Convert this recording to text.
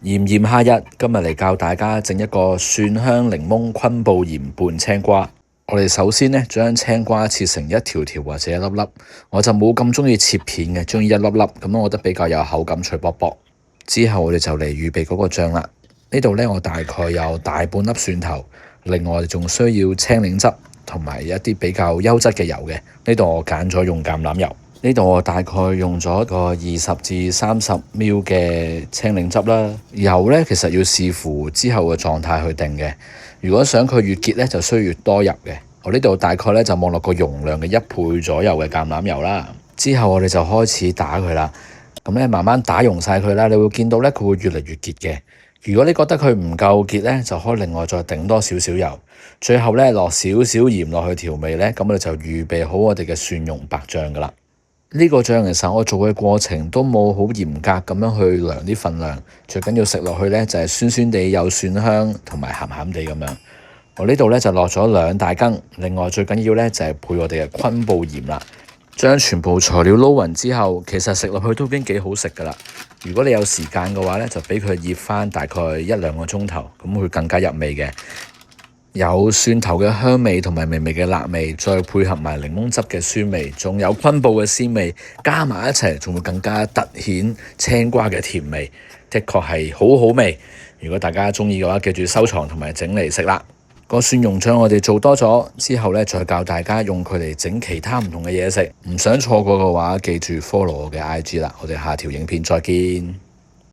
炎炎夏日，今日嚟教大家整一個蒜香檸檬昆布鹽拌青瓜。我哋首先呢，將青瓜切成一條條或者一粒粒，我就冇咁鍾意切片嘅，鍾意一粒粒，咁我覺得比較有口感，脆卜卜。之後我哋就嚟預備嗰個醬啦。呢度呢，我大概有大半粒蒜頭，另外仲需要青檸汁同埋一啲比較優質嘅油嘅。呢度我揀咗用橄欖油。呢度我大概用咗個20至30 ml 嘅青檸汁啦。油呢，其實要視乎之後嘅狀態去定嘅。如果想佢越結呢，就需要越多油嘅。我呢度大概呢，就望落個容量嘅1倍左右嘅橄欖油啦。之後我哋就開始打佢啦。咁咧慢慢打溶晒佢啦，你會見到呢，佢會越嚟越結嘅。如果你覺得佢唔夠結呢，就可以另外再頂多少少油。最後呢，落少少鹽落去調味呢，咁我哋就預備好我哋嘅蒜蓉白醬噶啦。呢個醬其實我做嘅過程都冇好嚴格咁樣去量啲份量，最緊要食落去呢，就係酸酸地有蒜香同埋鹹鹹地咁樣。我呢度呢，就落咗2大羹，另外最緊要呢，就係配我哋嘅昆布鹽啦。將全部材料撈勻之後，其實食落去都已經幾好食噶啦。如果你有時間嘅話呢，就俾佢醃翻大概1-2個鐘頭，咁會更加入味嘅。有蒜頭嘅香味同埋微微嘅辣味，再配合埋檸檬汁嘅酸味，仲有昆布嘅鮮味，加埋一齊，仲會更加突顯青瓜嘅甜味，的確係好好味。如果大家鍾意嘅話，記住收藏同埋整嚟食啦。個蒜蓉醬我哋做多咗之後呢，再教大家用佢嚟整其他唔同嘅嘢食。唔想錯過嘅話，記住 follow 我嘅IG 啦。我哋下條影片再見。